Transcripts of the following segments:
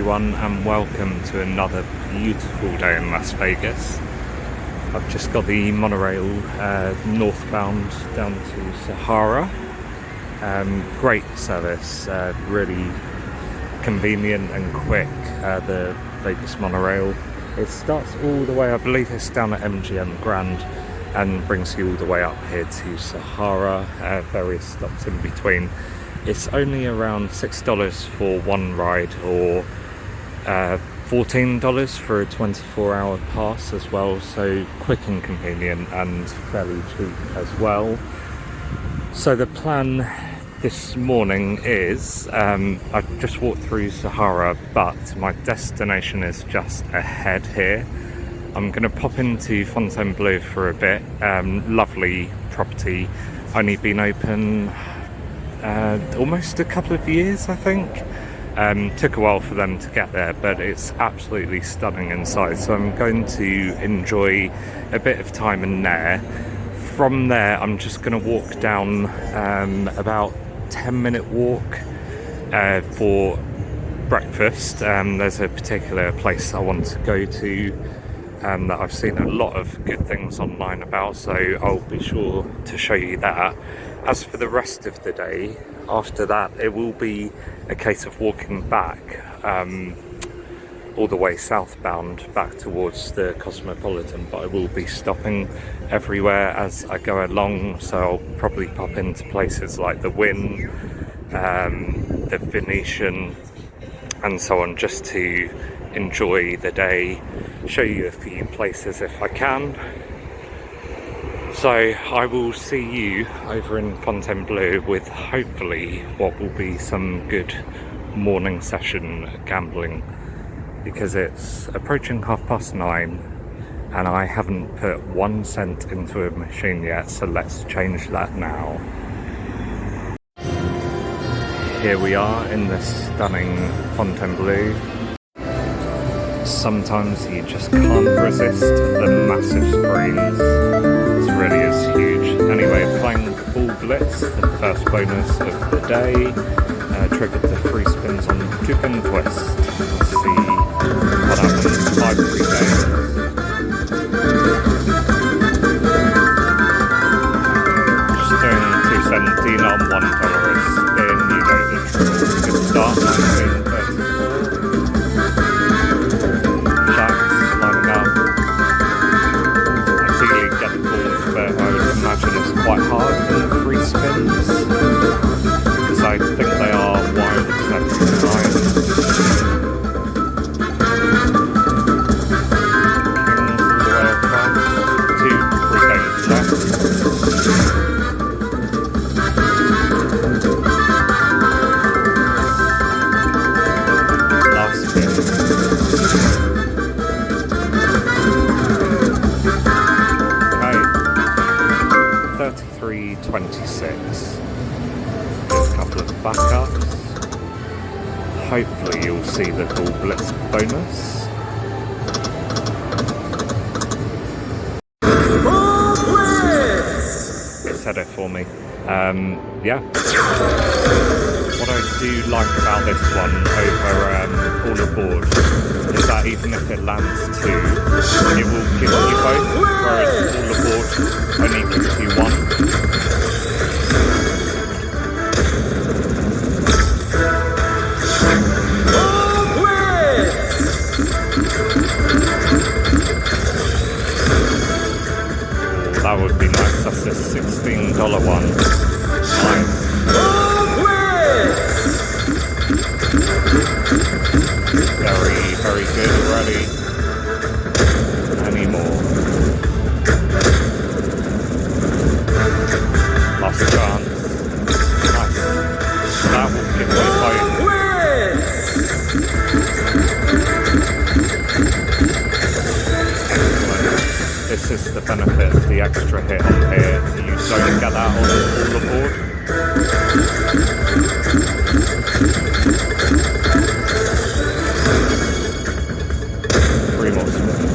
everyone, and welcome to another beautiful day in Las Vegas. I've just got the monorail northbound down to Sahara. Great service, really convenient and quick, the Vegas monorail. It starts all the way, I believe it's down at MGM Grand, and brings you all the way up here to Sahara, various stops in between. It's only around $6 for one ride, or $14 for a 24-hour pass as well, so quick and convenient and fairly cheap as well. So the plan this morning is, I've just walked through Sahara, but my destination is just ahead here. I'm going to pop into Fontainebleau for a bit. Lovely property, only been open almost a couple of years, I think. Took a while for them to get there, but it's absolutely stunning inside, so I'm going to enjoy a bit of time in there. From there I'm just going to walk down about 10-minute walk for breakfast. There's a particular place I want to go to that I've seen a lot of good things online about, so I'll be sure to show you that. As for the rest of the day, after that, it will be a case of walking back all the way southbound back towards the Cosmopolitan, but I will be stopping everywhere as I go along, so I'll probably pop into places like the Wynn, the Venetian and so on, just to enjoy the day, show you a few places if I can. So I will see you over in Fontainebleau with hopefully what will be some good morning session gambling, because it's approaching 9:30 and I haven't put 1 cent into a machine yet, so let's change that now. Here we are in the stunning Fontainebleau. Sometimes you just can't resist the massive screens. It really is huge. Anyway, playing Full Blitz, the first bonus of the day, triggered the 3 spins on Juke and Twist. Let's see what happens. 5 free games. Just doing 217 on $1 a spin. You know the drill. Good start. 1934. But I would imagine it's quite hard in 3 spins, because I think they are wide every time. Kings all the way across. 2 free games left. Last spin. 26. A couple of backups. Hopefully you'll see the Full Blitz bonus. It said it for me. Yeah. What I do like about this one over All Aboard is that even if it lands 2, it will give you both, whereas All Aboard only gives you 1. That would be nice. That's a $16 one. Nice. Very, very good already. Any more? Last chance. Nice. That will give me both. This is the benefit of the extra hit on here. You don't get that on All Aboard. Three more spins.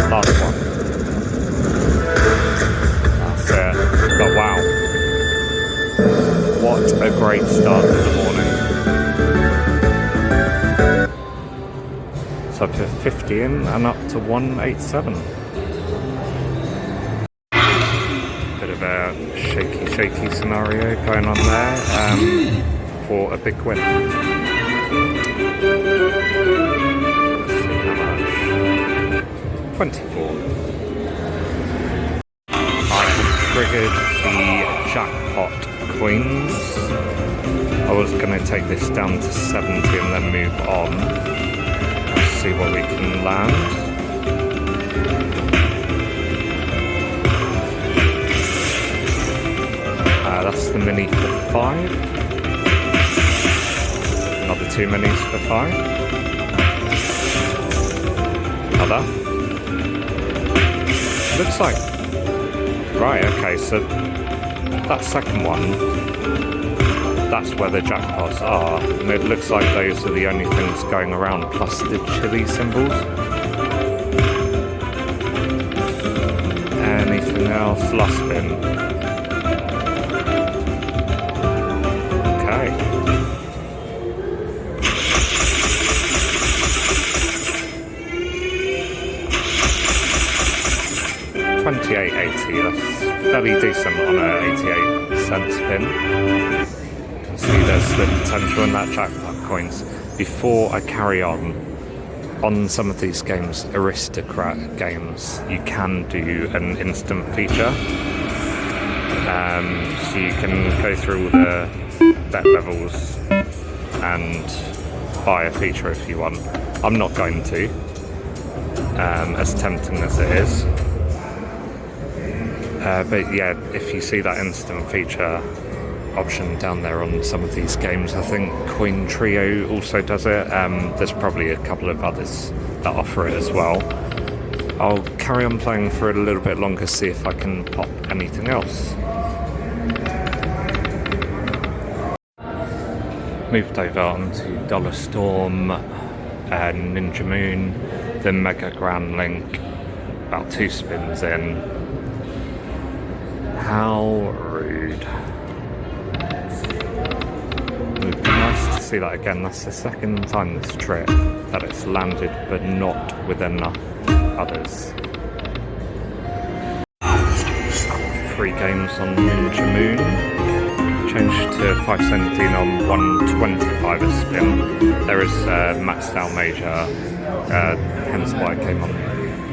Last one. That's it. But wow. What a great start to the morning. So I put 50 in and up to 187. Bit of a shaky scenario going on there for a big win. Let's see how much. 24. I have triggered the jackpot coins. I was going to take this down to 70 and then move on. See what we can land. That's the mini for 5. Another 2 minis for 5. Other. Looks like... Right, okay, so that second one, that's where the jackpots are, and it looks like those are the only things going around, plus the chili symbols. Anything else? Last spin. Okay. $28.80, that's fairly decent on a 88-cent spin. See, there's the potential in that jackpot coins. Before I carry on some of these games, aristocrat games, you can do an instant feature. So you can go through all the bet levels and buy a feature if you want. I'm not going to, as tempting as it is. But yeah, if you see that instant feature option down there on some of these games, I think Coin Trio also does it. There's probably a couple of others that offer it as well. I'll carry on playing for a little bit longer, see if I can pop anything else. Moved over onto Dollar Storm, Ninja Moon, the Mega Grand Link, about 2 spins in. How rude. It would be nice to see that again. That's the second time this trip that it's landed, but not with enough others. 3 games on Ninja Moon. Changed to 517 on 125 a spin. There is a maxed out major, hence why I came on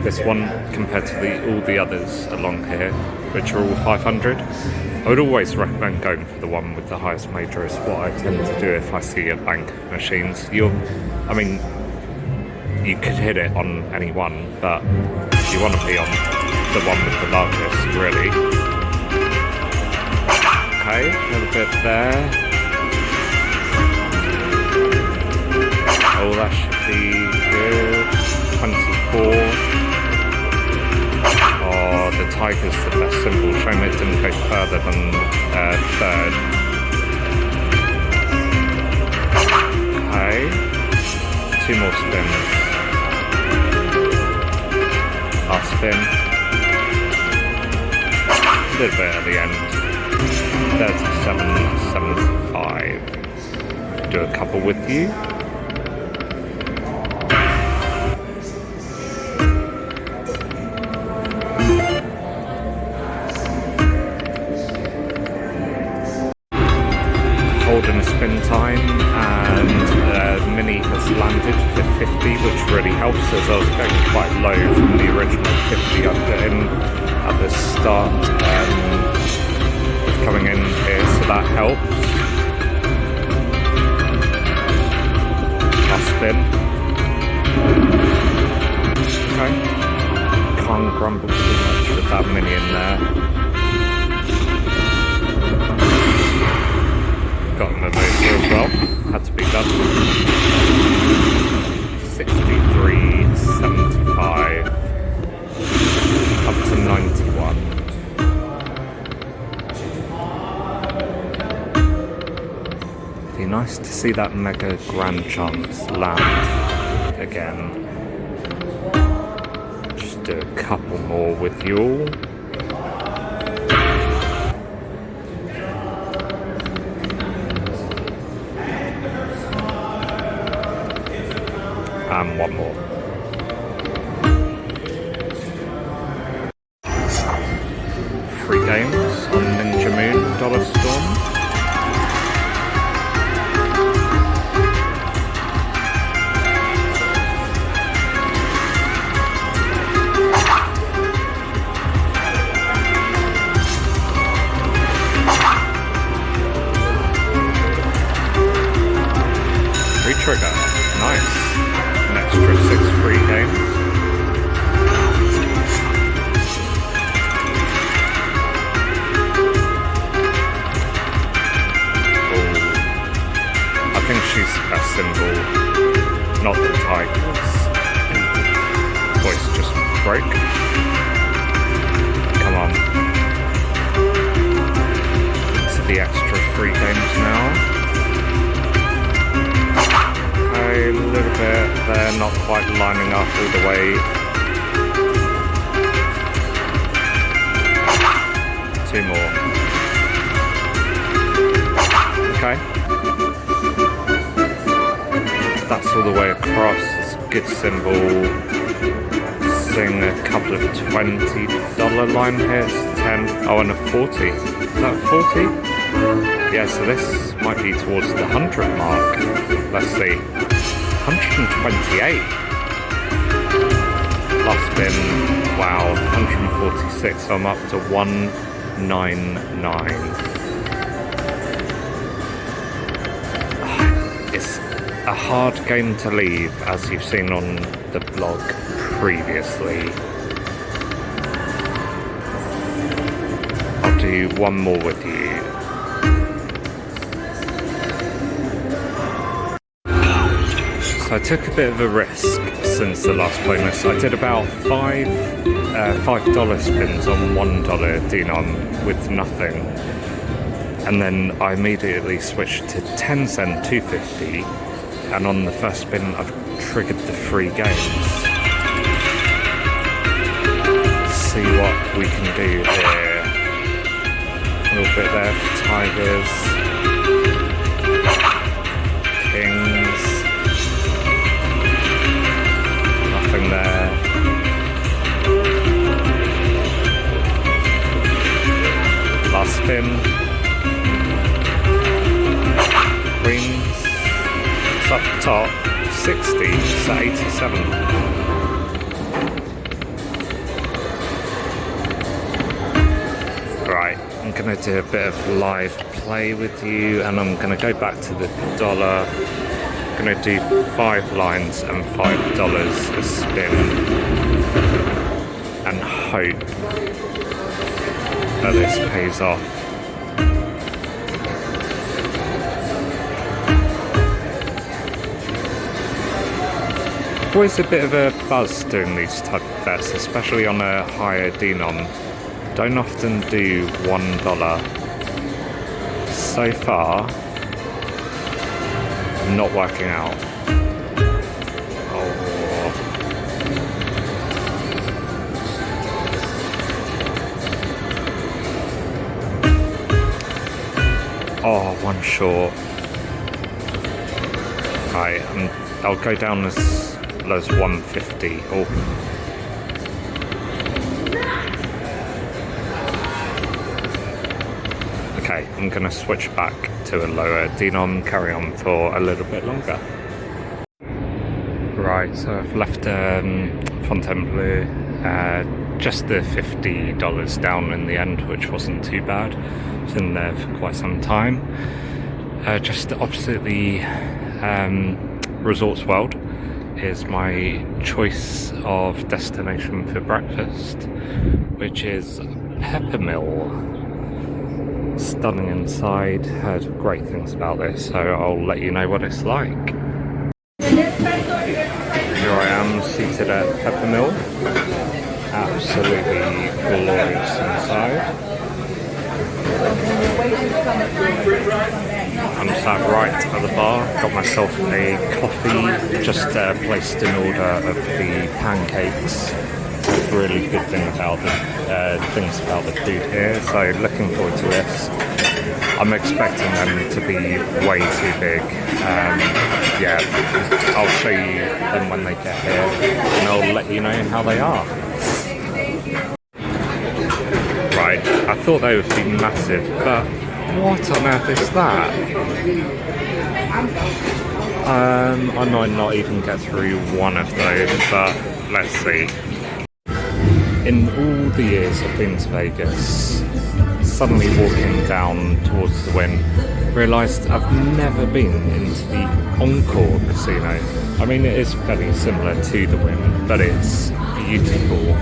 this one compared to all the others along here, which are all 500. I would always recommend going for the one with the highest major. Is what I tend to do if I see a bank of machines. You could hit it on any one, but you want to be on the one with the largest, really. Okay, a little bit there. Oh, that should be good. 24. Oh, the tiger's the best symbol. Shame it didn't go further than 3rd. Okay. 2 more spins. Last spin. A little bit at the end. 37.75. Do a couple with you. Holding a spin time, and Mini has landed for 50, which really helps, as I was going quite low from the original 50 I put in at the start. Coming in here, so that helps. Last spin. Okay. Can't grumble too much with that mini in there. Got him a motor as well. Had to be done. 63.75 up to 91. Nice to see that mega grand chance land again. Just do a couple more with you all. and one more. Free games on Ninja Moon Dollar Storm. Trigger. Nice. An extra 6 free games. Oh. I think she's a symbol, not the tigers. Voice just broke. Come on. To the extra free games now. A little bit, they're not quite lining up all the way. 2 more. Okay. That's all the way across. It's a good symbol. Seeing a couple of $20 line hits, 10, oh, and a 40. Is that 40? Yeah, so this might be towards the 100 mark. Let's see. 128. Last spin. Wow, 146. So I'm up to 199. It's a hard game to leave, as you've seen on the blog previously. I'll do one more with you. I took a bit of a risk since the last bonus. I did about $5 spins on $1 denom with nothing, and then I immediately switched to 10 cent 250, and on the first spin I've triggered the free games. Let's see what we can do here. A little bit there for tigers, kings. There. Last spin. Queens. It's up top. 60. It's at 87. Right. I'm going to do a bit of live play with you, and I'm going to go back to the dollar. I'm going to do 5 lines and $5 a spin and hope that this pays off. Always a bit of a buzz doing these type of bets, especially on a higher denom. Don't often do $1. So far, not working out. Oh, one short. Right, I'll go down as low as 150. Oh. Okay, I'm going to switch back to a lower denom, carry on for a little bit longer. Right, so I've left Fontainebleau, just the $50 down in the end, which wasn't too bad. I was in there for quite some time. Just opposite the Resorts World is my choice of destination for breakfast, which is Peppermill. Stunning inside, heard great things about this, so I'll let you know what it's like. Here I am seated at Peppermill, absolutely glorious inside. I'm sat right at the bar, got myself a coffee, just placed an order of the pancakes. Really good thing about the things about the food here, so looking forward to this. I'm expecting them to be way too big. Yeah, I'll show you them when they get here, and I'll let you know how they are. Right, I thought they would be massive, but what on earth is that? I might not even get through one of those, but let's see. In all the years I've been to Vegas, suddenly walking down towards the Wynn, realised I've never been into the Encore casino. I mean, it is very similar to the Wynn, but it's beautiful,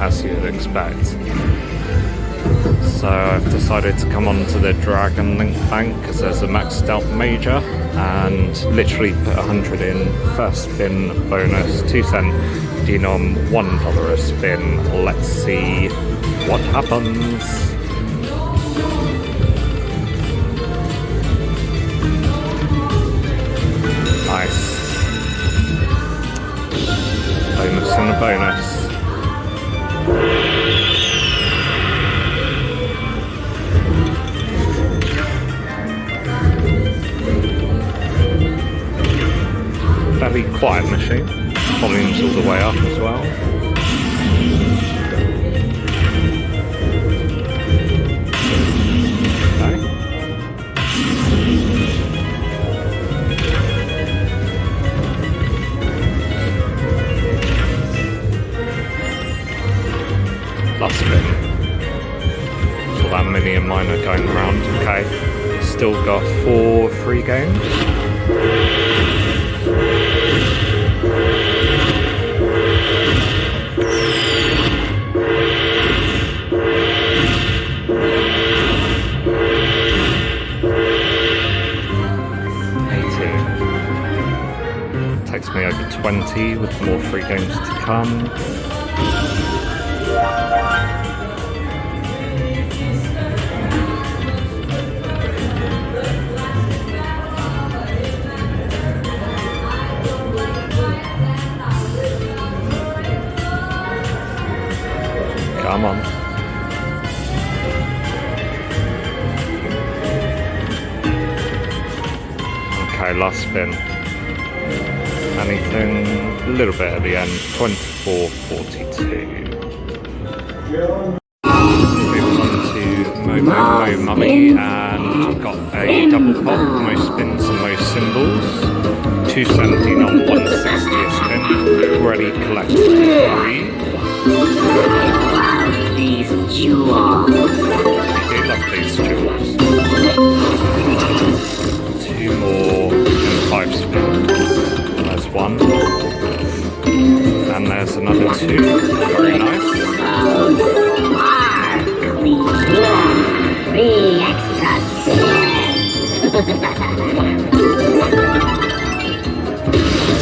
as you'd expect. So I've decided to come on to the Dragon Link Bank because there's a maxed out major, and literally put 100 in, first spin bonus, 2-cent denom, $1 a spin. Let's see what happens. Nice. Bonus and a bonus. Fairly quiet machine. Volume's all the way up as well. Okay. Last spin. So that mini and minor going around. Okay. Still got 4 free games. Takes me over 20 with more free games to come. Come on. Okay, last spin. Anything a little bit at the end, 24.42. Moving on to Momo Mummy, and we've got a double pop, most spins and most symbols. 217 on 160 a spin, already collected 3. These jewels. I do love these jewels. 2 more and 5 spins. There's 1. And there's another 2. Very nice. 3 extra It's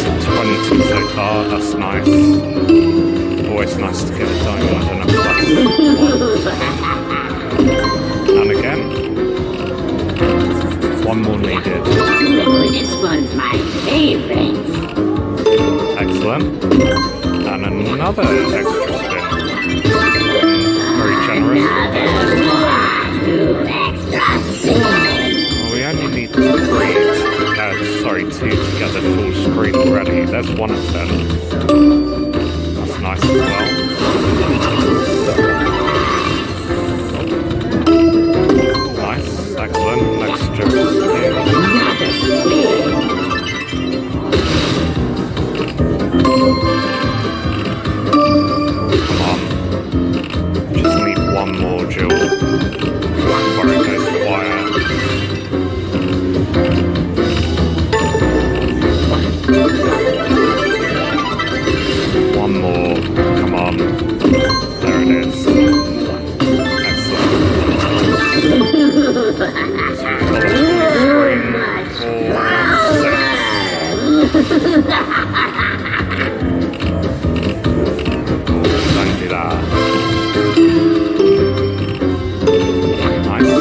a 20 so far, that's nice. Always nice to get a diamond and a plus 1. And again. 1 more needed. This one's my favorite. Excellent. And another extra spin. Very generous. 2 extra spins. Well, we only need 2 to get the full screen already. There's 1 of them. That's nice as well. Nice, excellent. Next strip. Come on. Just need 1 more jewel before it goes quiet. One more. Come on. There it is. Excellent. Screen 4, 6. Don't do that. Nice.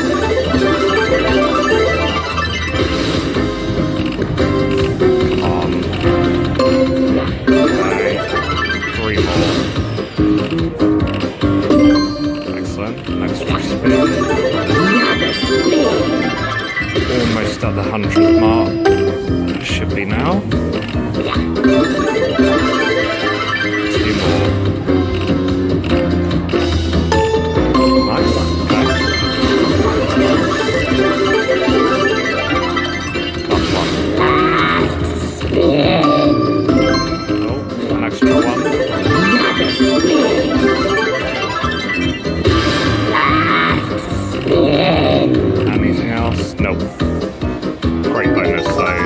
Come on. Okay. 3 more. 100 mark. Should be now. 2 more. Nice. Okay. Last one. Oh, an extra one. Anything else? Nope. Great bonus though.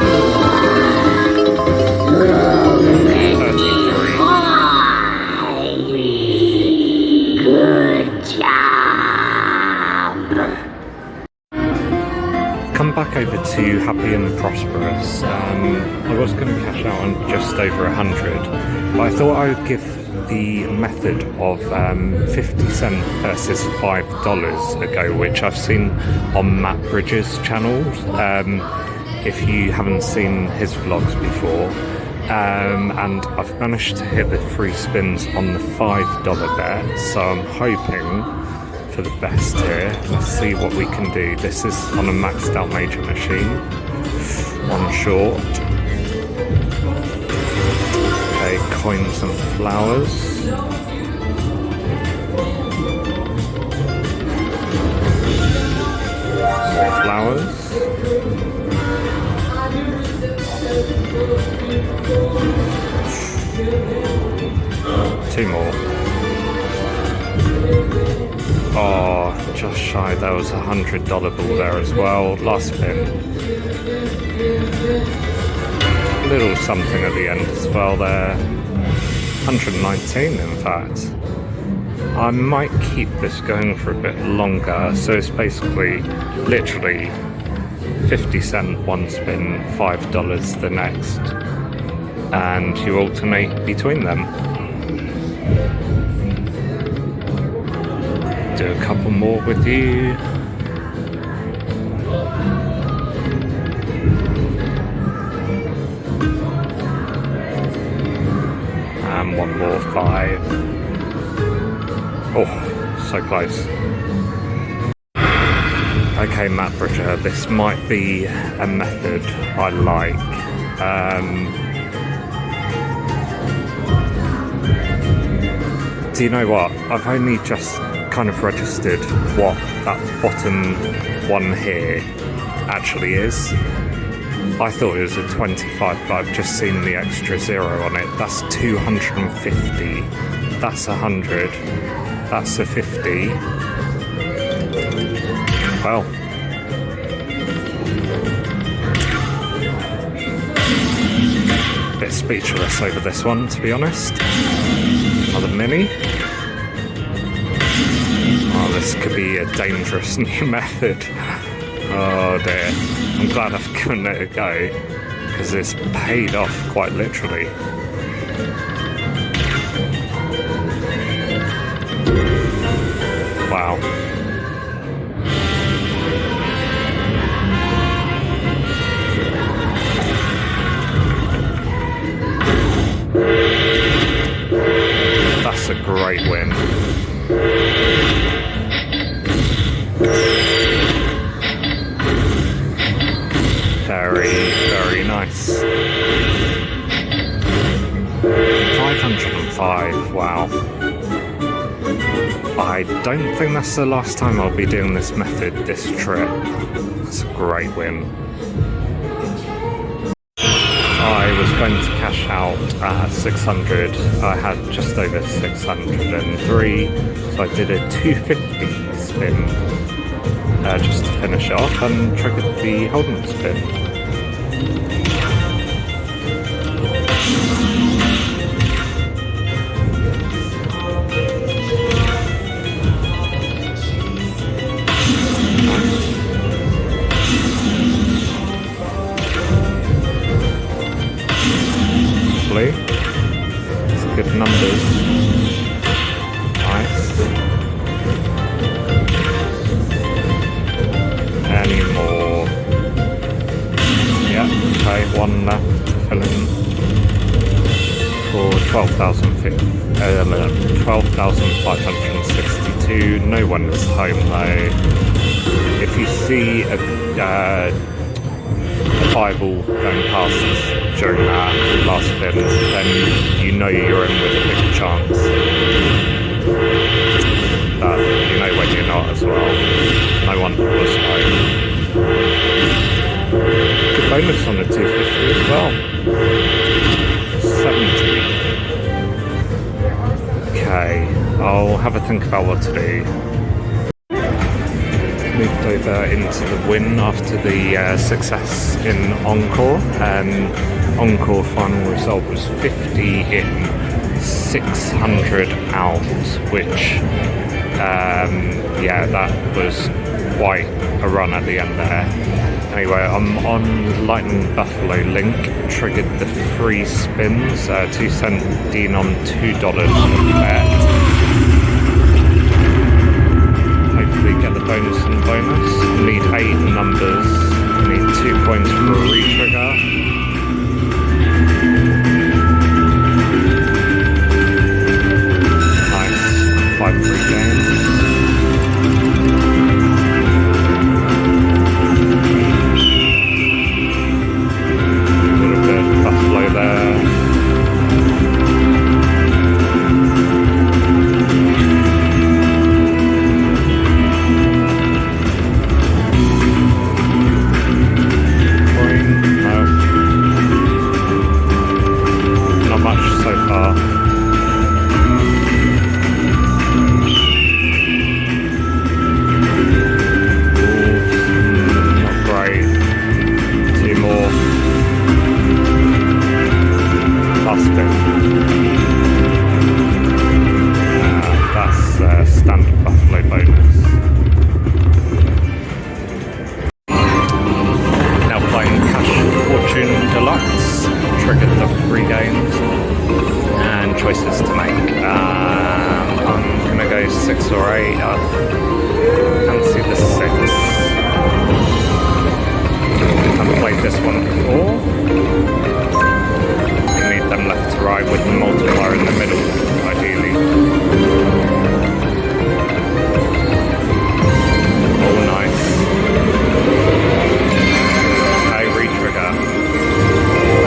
33. Good job. Come back over to Happy and Prosperous. I was going to cash out on just over 100, but I thought I would give the method of 50 cent versus $5 a go, which I've seen on Matt Bridges' channel. If you haven't seen his vlogs before, and I've managed to hit the free spins on the $5 bet, so I'm hoping for the best here. Let's see what we can do. This is on a maxed out major machine. One short. Okay, coins and flowers. More flowers. Two more. Oh, just shy. There was $100 ball there as well. Last spin. Little something at the end as well there. 119 in fact. I might keep this going for a bit longer. So it's basically literally 50 cent one spin, $5 the next, and you alternate between them. Do a couple more with you. And one more 5. Oh, so close. Okay, Matt Bridger, this might be a method I like. Do you know what? I've only just kind of registered what that bottom one here actually is. I thought it was a 25, but I've just seen the extra 0 on it. That's 250. That's 100. That's a 50. Well, bit speechless over this one, to be honest. Another mini. Oh, this could be a dangerous new method. Oh dear. I'm glad I've given it a go, because it's paid off quite literally. Wow. That's a great win. Very, very nice. 505, wow. I don't think that's the last time I'll be doing this method this trip. It's a great win. I was going to cash out at 600. I had just over 603, so I did a 250 spin just to finish it off and triggered the Holden spin. It's good numbers. Nice. Any more? Yeah, okay, one left to fill in for 12,562. No one is home though. If you see a 5 all going past during that last spin, then you know you're in with a big chance. But you know when you're not as well. No wonder it was high. Good bonus on the 250 as well. 70. Okay, I'll have a think about what to do. Moved over into the Wynn after the success in Encore. Encore final result was 50 in, 600 out, which yeah, that was quite a run at the end there. Anyway, I'm on Lightning Buffalo link, triggered the free spins, 2-cent Dean on $2 bet. Hopefully get the bonus and bonus. Need 8 numbers, need 2 points for a re-trigger. Nice, 5 free games. Buffalo there. Coin? No. Not much so far. Not great. 2 more. Last spin. That's standard Buffalo bonus. Now playing Cash Fortune Deluxe. Triggered the 3 games and choices to make. I'm gonna go 6 or 8. I fancy the 6. I've played this one before. Them left to right with the multiplier in the middle, ideally. Oh, nice. Okay, re-trigger.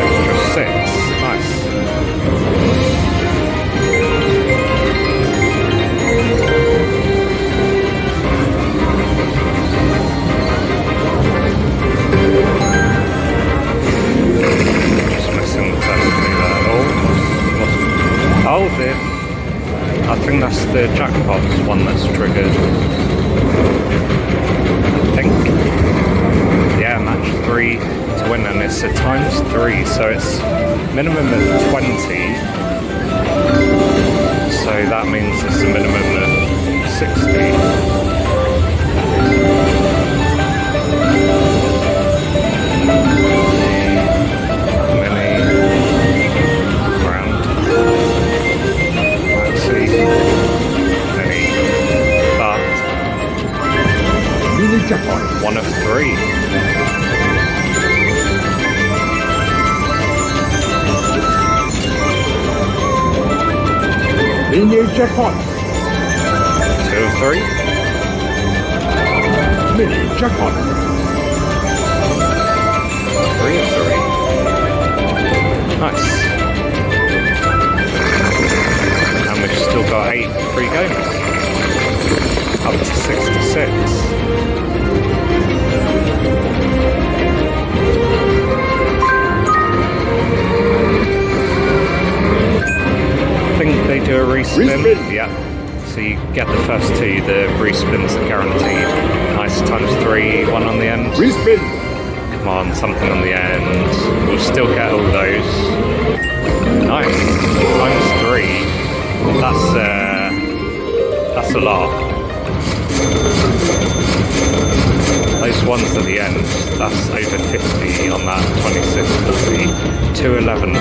Extra 6. Nice. Just missing the first 3 there. Oh, dear. I think that's the jackpot one that's triggered. I think. Yeah, match 3 to win, and it's a times 3, so it's minimum of 20. So that means it's a minimum of 60. Jackpot. 1 of 3. Mini jackpot. 2 of 3. Mini jackpot. 3 of 3. Nice. And we've still got 8 free games. Up to 66. I think they do a respin. Yeah. So you get the first 2, the respins are guaranteed. Nice, times 3, 1 on the end. Respin. Come on, something on the end. We'll still get all those. Nice, times 3. That's a lot. Those ones at the end, that's over 50 on that 2640. 211.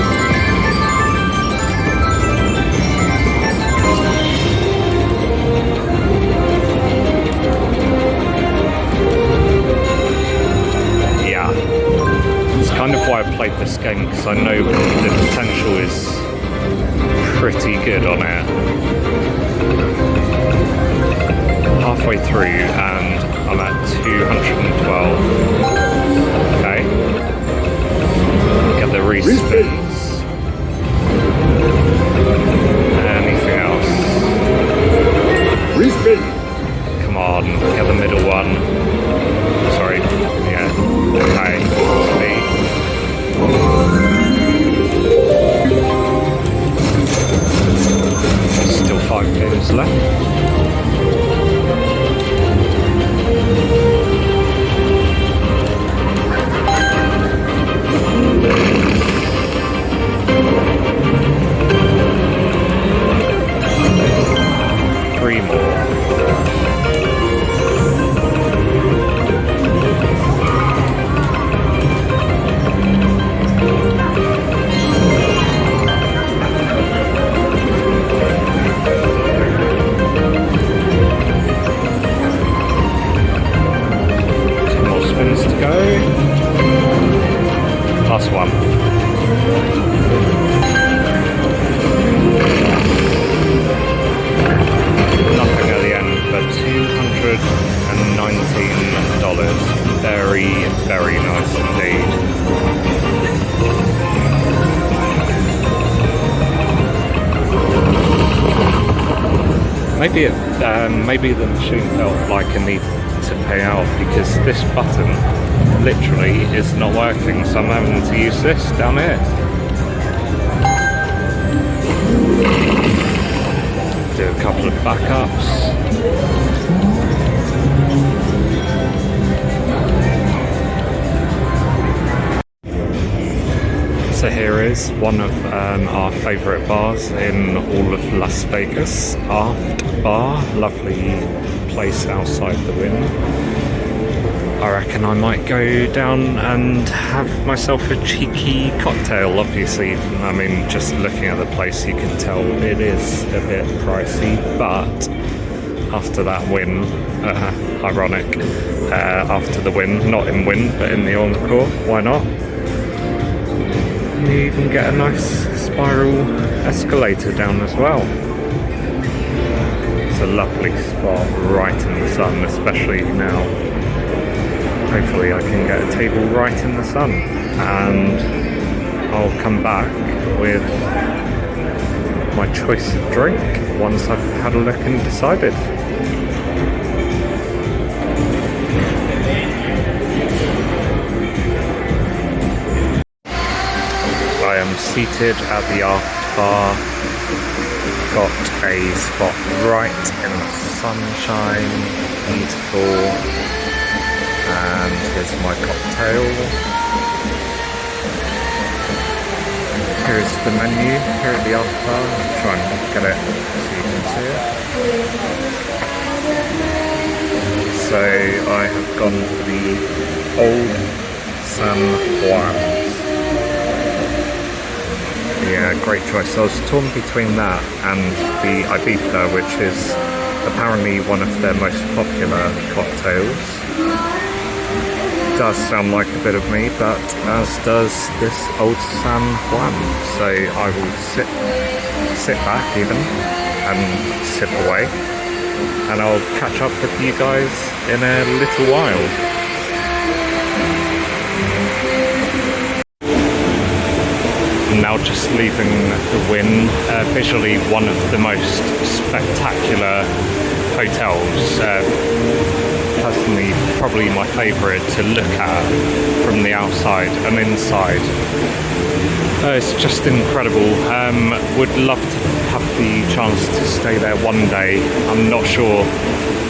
Yeah. It's kind of why I played this game, because I know the potential is pretty good on it. Halfway through and I'm at 212. Okay. respins. Anything else? Respin. Come on, get the middle one. Sorry, yeah, okay, still 5 games left. Three more. Last one. Nothing at the end, but $219. Very, very nice indeed. Maybe the machine felt like a need to pay out because this button literally is not working, so I'm having to use this down here. Do a couple of backups. So here is one of our favourite bars in all of Las Vegas, Aft Bar, lovely place outside the Wynn. I reckon I might go down and have myself a cheeky cocktail, obviously. I mean, just looking at the place you can tell it is a bit pricey, but after that Wynn, ironic, after the Wynn, not in Wynn, but in the Encore, why not? You even get a nice spiral escalator down as well. It's a lovely spot right in the sun, especially now. Hopefully I can get a table right in the sun, and I'll come back with my choice of drink once I've had a look and decided. I am seated at the aft bar, got a spot right in the sunshine, beautiful, and here's my cocktail. Here's the menu here at the aft bar. I'll try and get it so you can see it. So I have gone for the Old San Juan. Yeah, great choice. I was torn between that and the Ibiza, which is apparently one of their most popular cocktails. Does sound like a bit of me, but as does this Old San Juan. So I will sit back even and sip away, and I'll catch up with you guys in a little while. Now just leaving the Wynn, visually one of the most spectacular hotels. Personally, probably my favourite to look at from the outside and inside. It's just incredible. Would love to have the chance to stay there one day. I'm not sure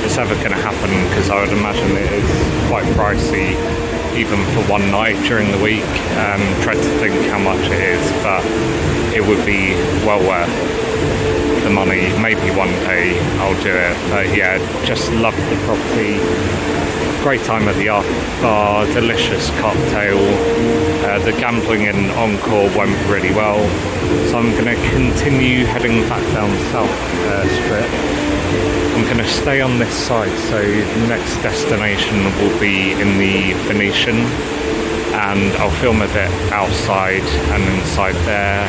it's ever going to happen because I would imagine it is quite pricey even for one night during the week. Tried to think how much it is, but it would be well worth the money. Maybe one day I'll do it, but yeah, just love the property. Great time at the Art Bar, delicious cocktail. The gambling in Encore went really well, so I'm going to continue heading back down South Strip. I'm going to stay on this side, so the next destination will be in the Venetian, and I'll film a bit outside and inside there.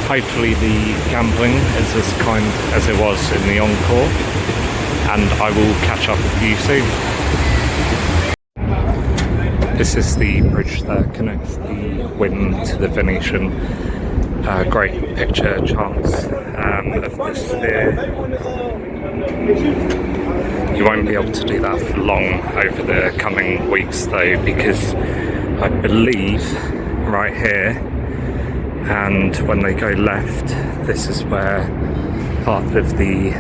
Hopefully the gambling is as kind as it was in the Encore, and I will catch up with you soon. This is the bridge that connects the Wynn to the Venetian. Great picture chance of the sphere. You won't be able to do that for long over the coming weeks though, because I believe right here, and when they go left, this is where part of the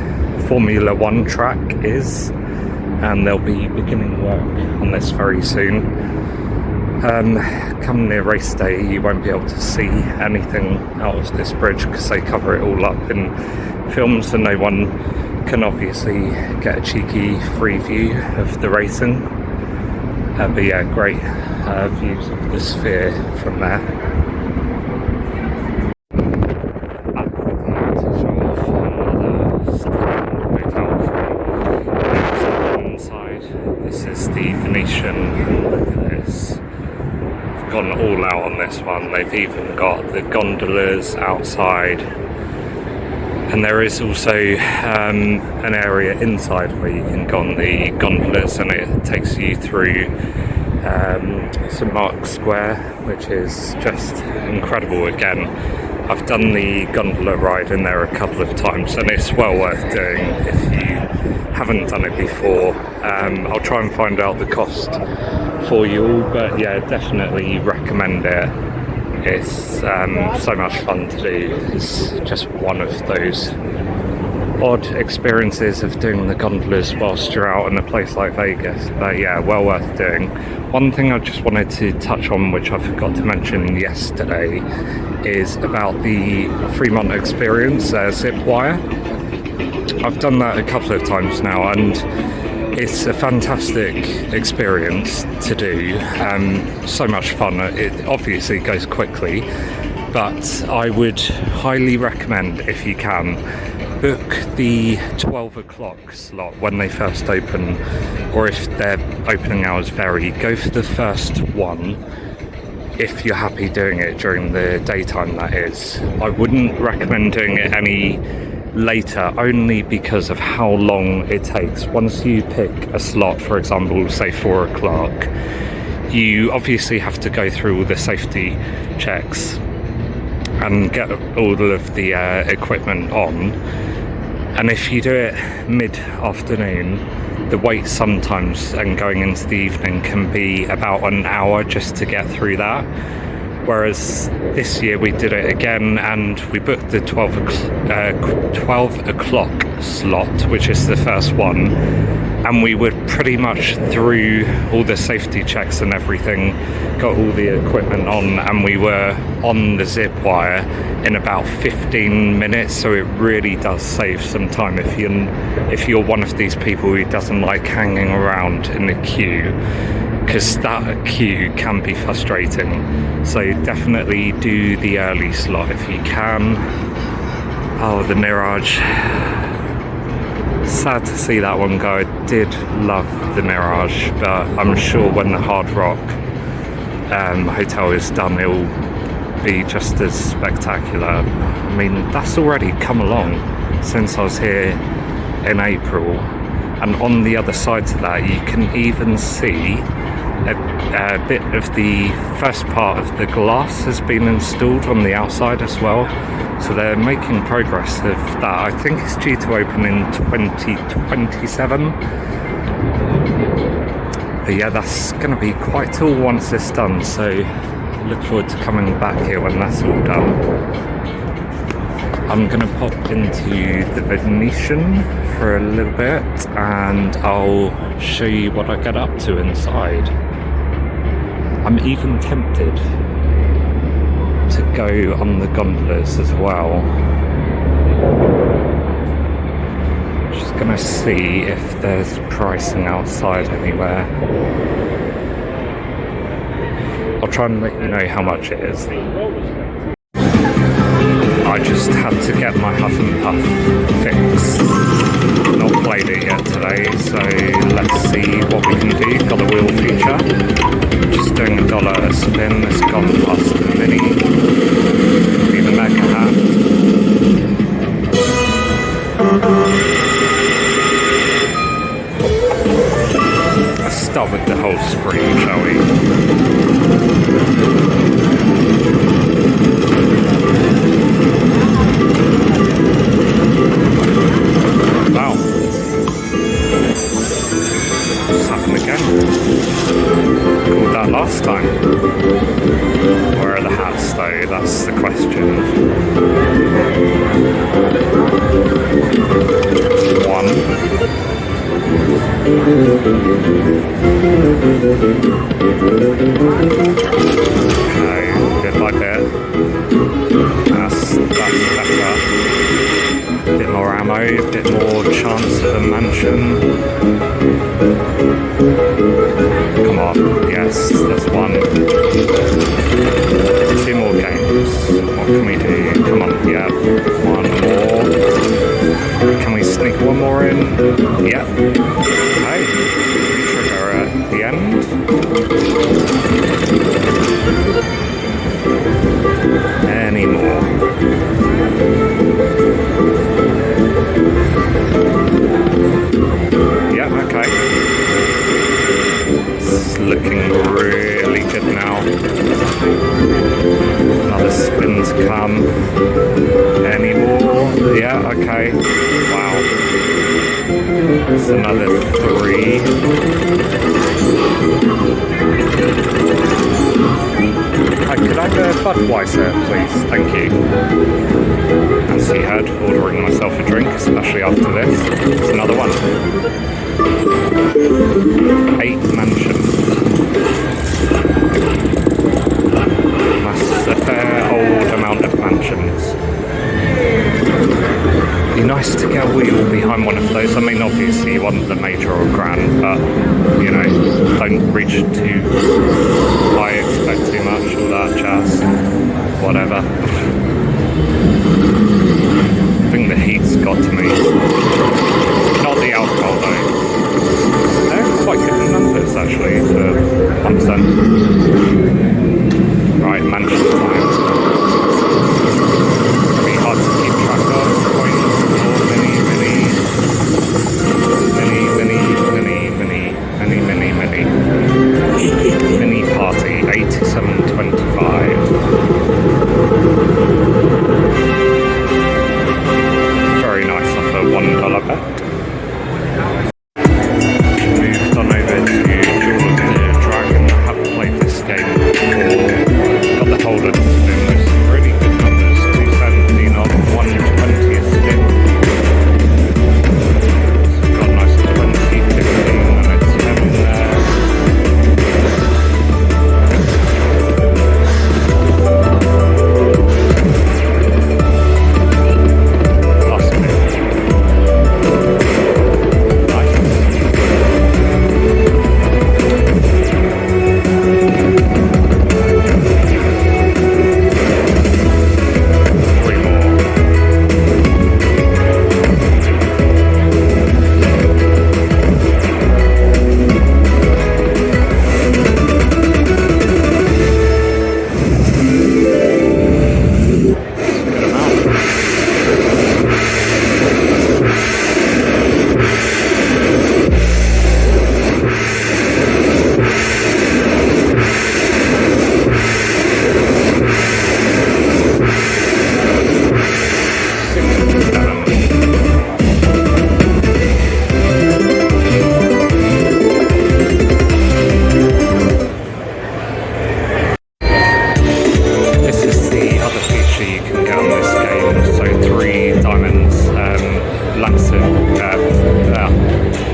Formula One track is, and they'll be beginning work on this very soon. Come near race day, you won't be able to see anything out of this bridge because they cover it all up in film, so no one can obviously get a cheeky free view of the racing. But yeah, great views of the sphere from there. Back with you to show off another stunning hotel from inside. This is the Venetian. Look at this. Gone all out on this one. They've even got the gondolas outside, and there is also an area inside where you can go on the gondolas, and it takes you through St Mark's Square, which is just incredible. Again, I've done the gondola ride in there a couple of times, and it's well worth doing if you haven't done it before. I'll try and find out the cost for you all, but yeah, definitely recommend it. It's so much fun to do. It's just one of those odd experiences of doing the gondolas whilst you're out in a place like Vegas, but yeah, well worth doing. One thing I just wanted to touch on, which I forgot to mention yesterday, is about the Fremont Experience zip wire. I've done that a couple of times now, and it's a fantastic experience to do. So much fun. It obviously goes quickly, but I would highly recommend, if you can, book the 12 o'clock slot when they first open, or if their opening hours vary, go for the first one if you're happy doing it during the daytime, that is. I wouldn't recommend doing it any later, only because of how long it takes. Once you pick a slot, for example, say 4 o'clock, you obviously have to go through all the safety checks and get all of the equipment on, and if you do it mid-afternoon, the wait sometimes, and going into the evening, can be about an hour just to get through that. Whereas this year we did it again, and we booked the 12 o'clock slot, which is the first one, and we were pretty much through all the safety checks and everything, got all the equipment on, and we were on the zip wire in about 15 minutes, so it really does save some time if you're one of these people who doesn't like hanging around in the queue, because that queue can be frustrating. So definitely do the early slot if you can. Oh, the Mirage. Sad to see that one go. I did love the Mirage, but I'm sure when the Hard Rock hotel is done, it will be just as spectacular. I mean, that's already come along since I was here in April, and on the other side to that, you can even see a bit of the first part of the glass has been installed on the outside as well, so they're making progress of that. I think it's due to open in 2027, but yeah, that's going to be quite tall once it's done, so look forward to coming back here when that's all done. I'm going to pop into the Venetian for a little bit, and I'll show you what I get up to inside. I'm even tempted to go on the gondolas as well. Just gonna see if there's pricing outside anywhere. I'll try and let you know how much it is. I just had to get my Huff and Puff fixed. Not played it yet today, so let's see what we can do. Got the wheel feature. Just doing $1 a spin. It's gone past the mini. Be the mega hat. A start with the whole screen, shall we? Wow. What's happened again? Called that last time. Where are the hats though? That's the question. One. Okay, bit by bit. That's better. Bit more ammo, bit more chance of a mansion. Come on, yes, there's one. 2 more games. What can we do? Come on, yeah, one more. Can we sneak one more in? Yep. Okay. Trigger at the end. Any more? Yep, okay. It's looking really good now. Another spin's come. Any more? Yeah, okay. Wow. It's another 3. Could I have a Budweiser, please? Thank you. As you heard, ordering myself a drink, especially after this. It's another one. 8 mansions. That's a fair old amount of mansions. Be nice to get a wheel behind one of those. I mean, obviously you want the major or grand, but you know, don't reach too high, expect too much, all that jazz. Whatever. I think the heat's got to me. Not the alcohol though. They're quite good numbers actually for 1%. Right, mansion time. Pretty hard to keep track of. Coins, mini party, 87.25. Very nice off a $1 bet. Moved on over to Jewel of the Dragon. I haven't played this game before. Got the holder to spin with some really good numbers. 217 on 120 a spin. Got a nice 20, 15 and a 10 there. Last spin. Nice.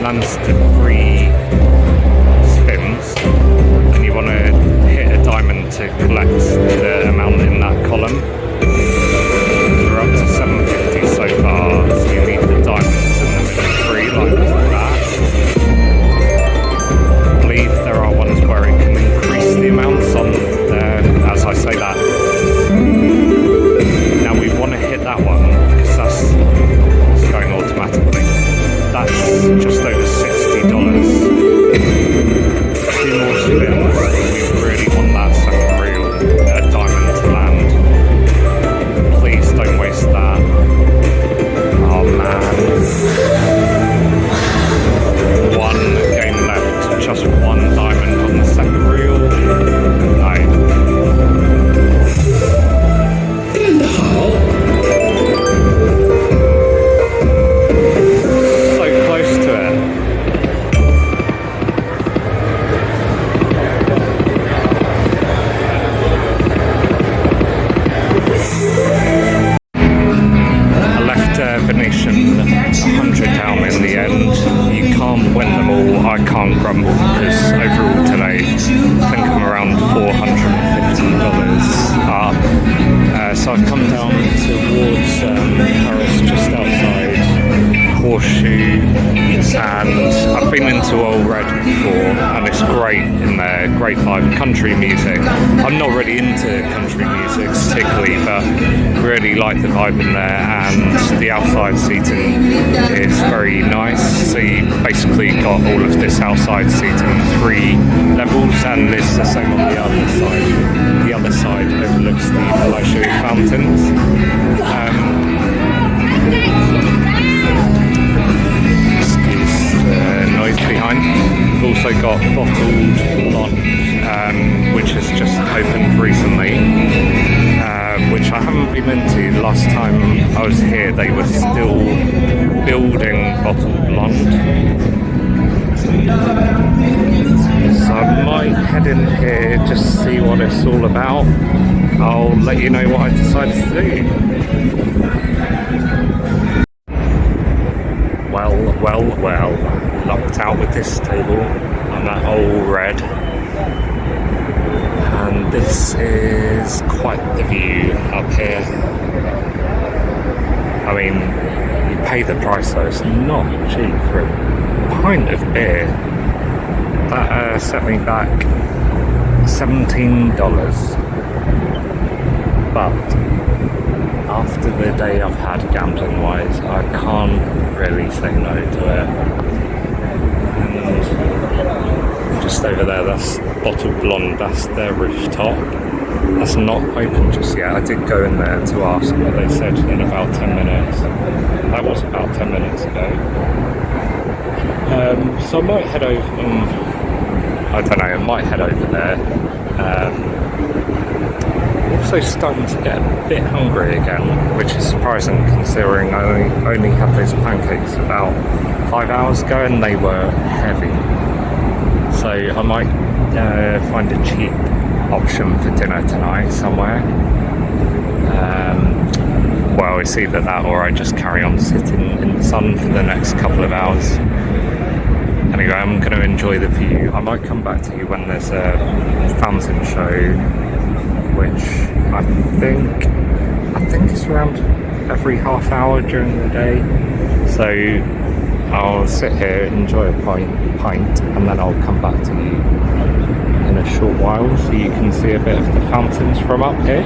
lands to 3 spins, and you want to hit a diamond to collect the amount in that column. We're up to 750 so far, so you need the diamonds in the middle 3 like that. I believe there are ones where it can increase the amounts on there as I say that. Now we want to hit that one because that's going automatically. That's just over $60. 2 more spins. We really want that second reel diamond to land. Please don't waste that. Oh man. 1 game left. Just 1. the end. You can't win them all. I can't grumble because overall today, I think I'm around $450 up. So I've come down towards Paris, just outside Horseshoe, and I've been into Ole Red before, and it's great in there, great vibe, country music. I'm not really into country music particularly, but really like the vibe in there, and the outside seating is very nice. So you basically got all of this outside seating, 3 levels, and it's the same on the other side. The other side overlooks the Bellagio fountains. Noise behind. We've also got bottled lunch, which has just opened recently, which I haven't been into. Last time I was here, they were still building bottled lunch. So I might head in here, just see what it's all about. I'll let you know what I decided to do. Well, locked out with this table. I'm at Ole Red, and this is quite the view up here. I mean, you pay the price though, it's not cheap for a pint of beer. That set me back $17. But after the day I've had gambling wise, I can't really say no to it. And just over there, that's Bottled Blonde, that's their rooftop. That's not open just yet. I did go in there to ask, but they said in about 10 minutes. That was about 10 minutes ago. So I might head over, I don't know, I might head over there. Also starting to get a bit hungry again, which is surprising considering I only had those pancakes about 5 hours ago and they were heavy. So I might find a cheap option for dinner tonight somewhere. Well, it's either that or I just carry on sitting in the sun for the next couple of hours. Anyway, I'm going to enjoy the view. I might come back to you when there's a fountain show, which I think it's around every half hour during the day. So I'll sit here, enjoy a pint, and then I'll come back to you in a short while so you can see a bit of the fountains from up here.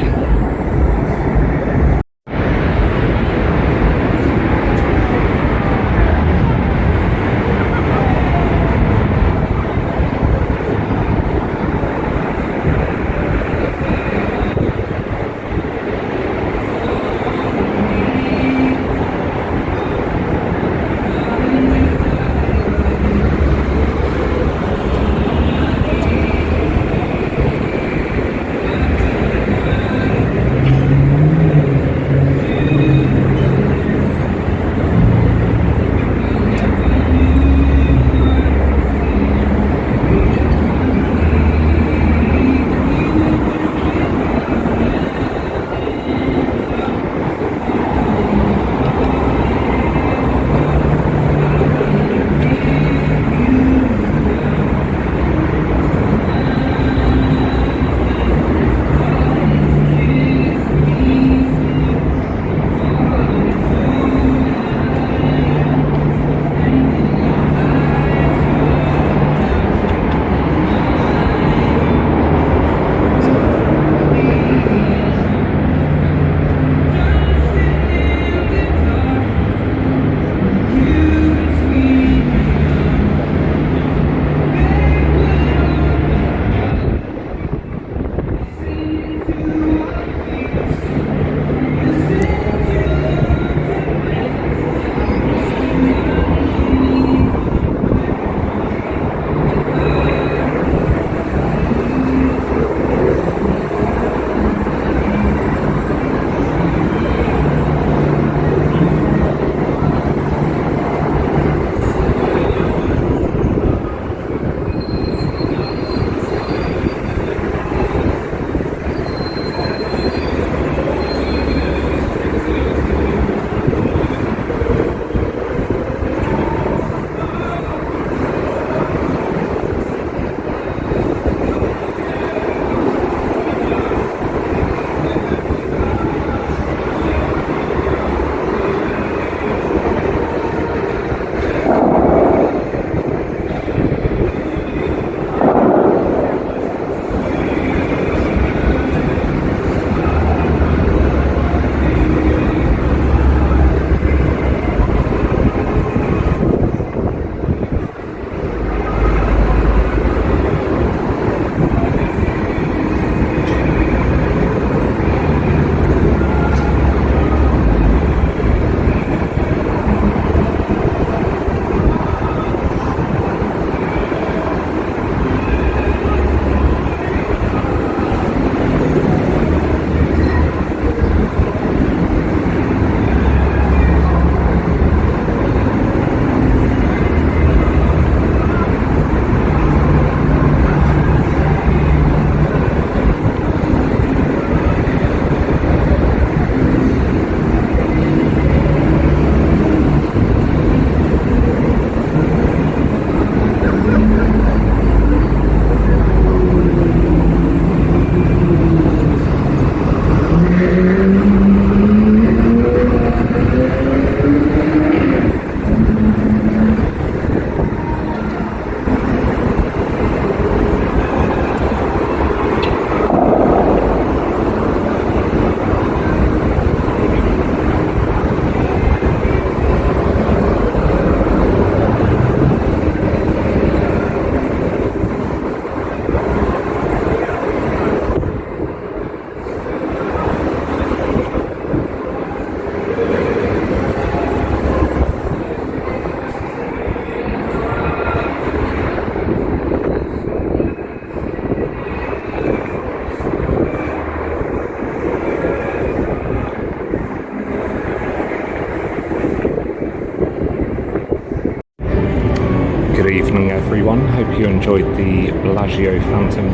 evening, everyone. Hope you enjoyed the Bellagio fountain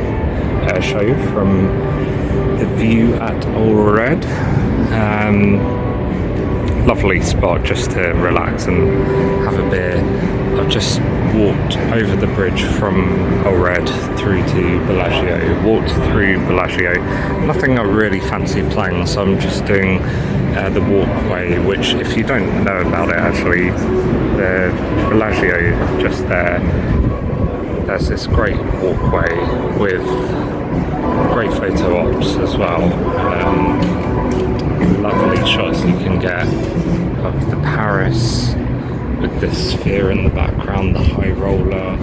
show from the view at Ole Red. Lovely spot just to relax and have a beer. I've just walked over the bridge from Ole Red through to Bellagio, walked through Bellagio. Nothing I really fancy playing, so I'm just doing the walkway, which, if you don't know about it, actually, the Bellagio just there's this great walkway with great photo ops as well. Lovely shots you can get of the Paris with this sphere in the background, the high roller.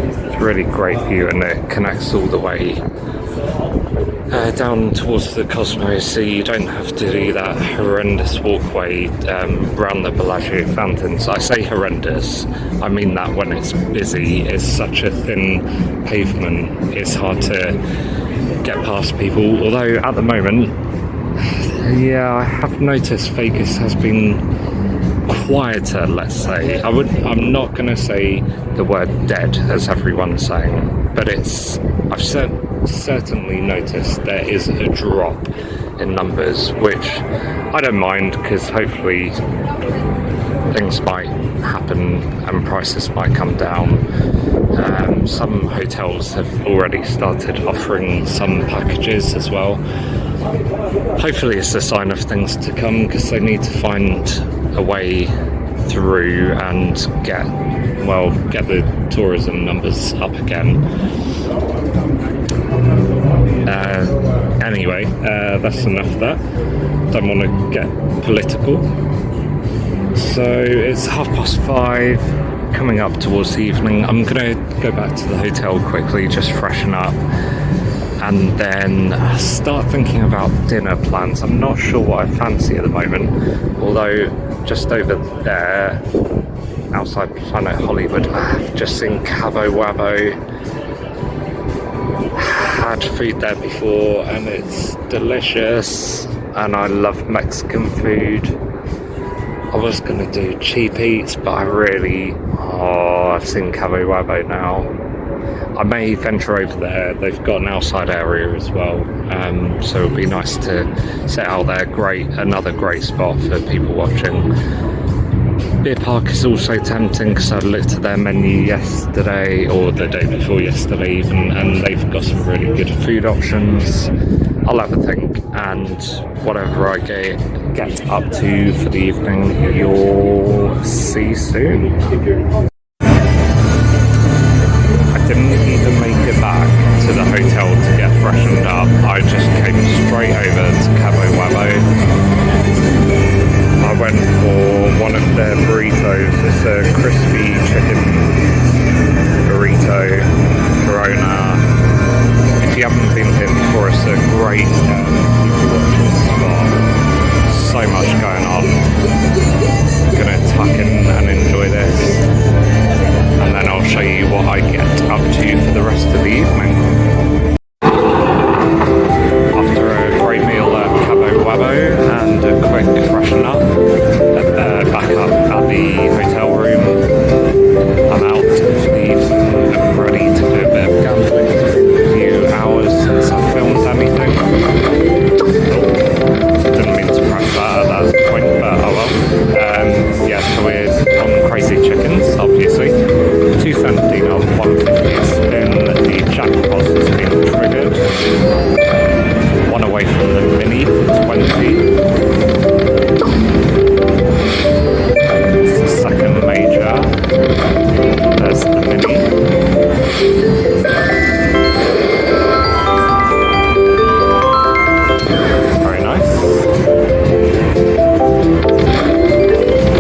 It's a really great view, and it connects all the way down towards the Cosmos, so you don't have to do that horrendous walkway around the Bellagio fountains. I say horrendous, I mean that when it's busy. It's such a thin pavement, it's hard to get past people, although at the moment, yeah, I have noticed Vegas has been quieter, let's say. I'm not going to say the word dead, as everyone's saying, but I've certainly noticed there is a drop in numbers, which I don't mind, because hopefully things might happen and prices might come down. Some hotels have already started offering some packages as well. Hopefully it's a sign of things to come, because they need to find a way through and get the tourism numbers up again. Anyway, that's enough of that. Don't want to get political. So it's 5:30, coming up towards the evening. I'm going to go back to the hotel quickly, just freshen up, and then start thinking about dinner plans. I'm not sure what I fancy at the moment, although just over there, outside Planet Hollywood, I've just seen Cabo Wabo. Had food there before, and it's delicious, and I love Mexican food. I was going to do cheap eats, but I've seen Cabo Wabo now. I may venture over there. They've got an outside area as well, so it'll be nice to sit out there. Another great spot for people watching. Beer Park is also tempting, because I looked at their menu yesterday, or the day before yesterday even, and they've got some really good food options. I'll have a think, and whatever I get up to for the evening, you'll see soon. I didn't even make it back to the hotel to get freshened up. I just came straight over to Cabo Wabo. I went for one of their burritos. It's a crispy chicken burrito, Corona. If you haven't been here before, it's a great people watching spot. So much going on. I'm gonna tuck in and enjoy this, and then I'll show you what I get up to for the rest of the evening. After a great meal at Cabo Wabo and a quick freshen up, back up at the hotel room, I'm out for the evening. I'm ready to do a bit of gambling. A few hours since I filmed anything. Didn't mean to press that at that point, but oh well. Yeah, so we're on Crazy Chickens, obviously. 217 of 150 spin. The jackpot has been triggered. One away from the mini for 20. It's the second major. There's the mini. Very nice.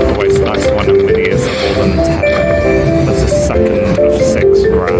Always nice when a mini is more than 10. There's a second of 6 grand.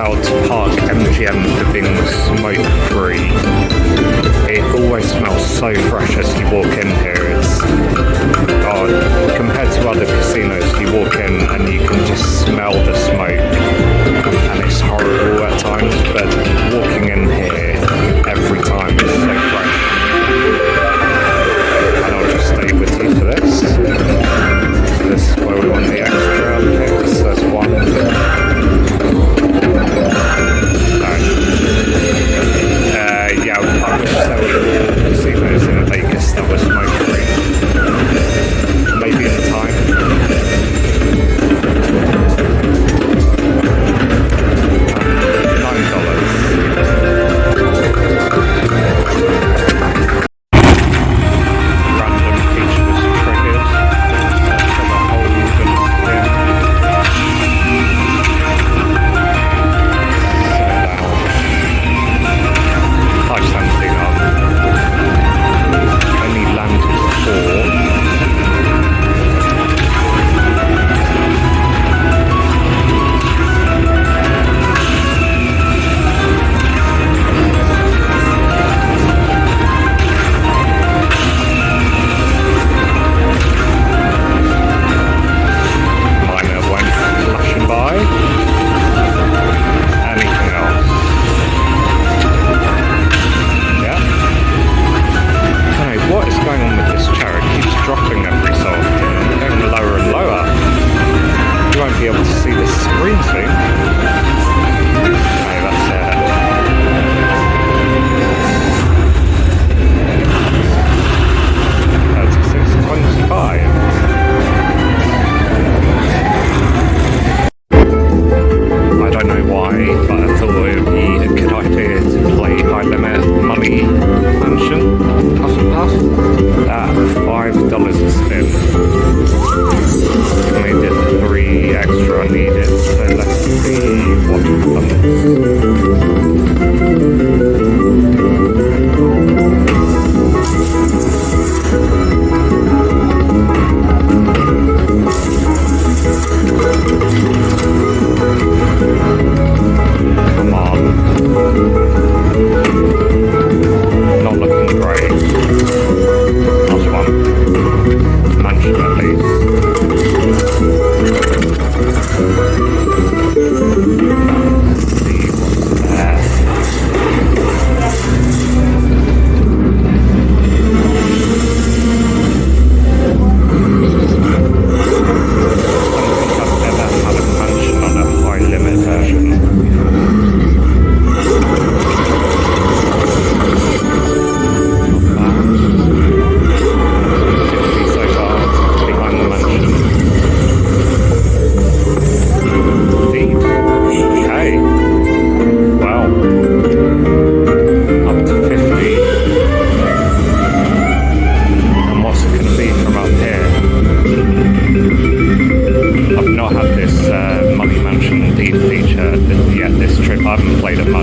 allowed to park MGM for being smoke free. It always smells so fresh as you walk in here. It's compared to other casinos, you walk in and you can just smell the smoke, and it's horrible at times. But walking in here every time is so fresh. And I'll just stay with you for this. So this is where we want the extra picks. There's one. Yeah, I wish there were casinos in Vegas that were smoke free. Maybe in time. Random feature was triggered. So the whole and spin. Only landed 4. Miner went flashing by. Anything else? Yeah. What is going on with this chair? It keeps dropping every so often, going lower and lower. You won't be able to see the screen soon. Okay, that's it. 36.25. I don't know why, but I thought it would be a good idea to play high limit money mansion puff and puff at $5 a spin. I did 3 extra needed, so let's see what happens. Come on. Not looking great. Last one. Mansion at least. Let's see what's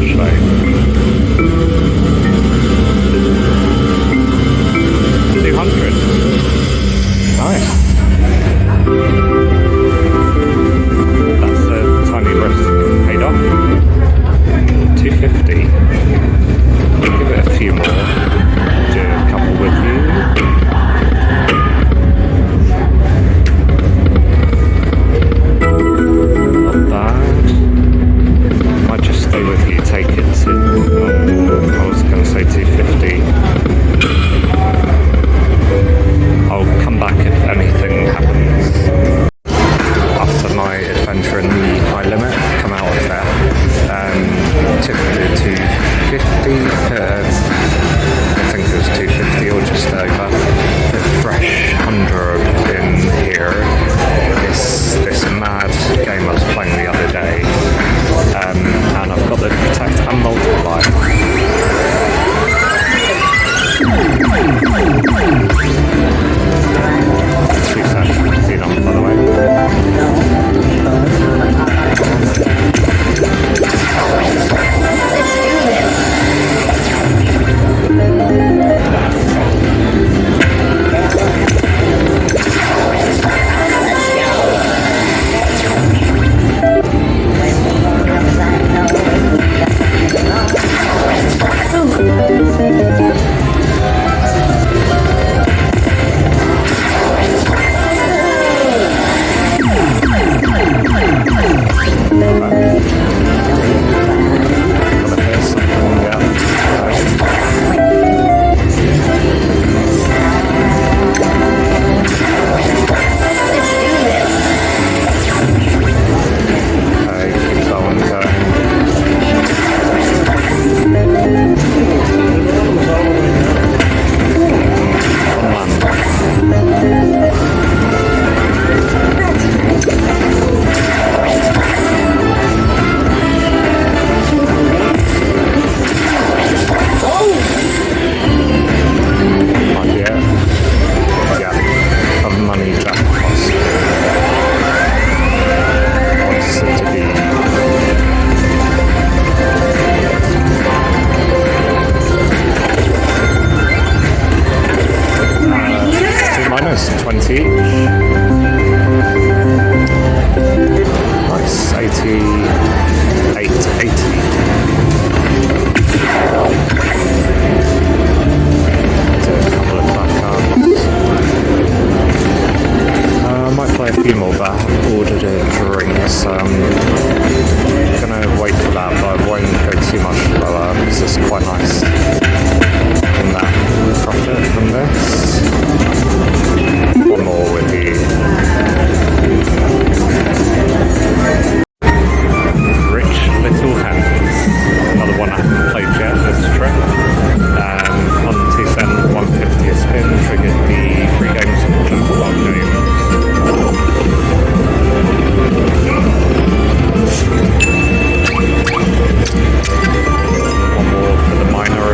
there. is quite nice. And that profit from this. One more with you. Rich Little Hands. Another one I haven't played yet this trip. On T-Cent 150 a spin triggered the 3 games of the jackpot game. One more for the minor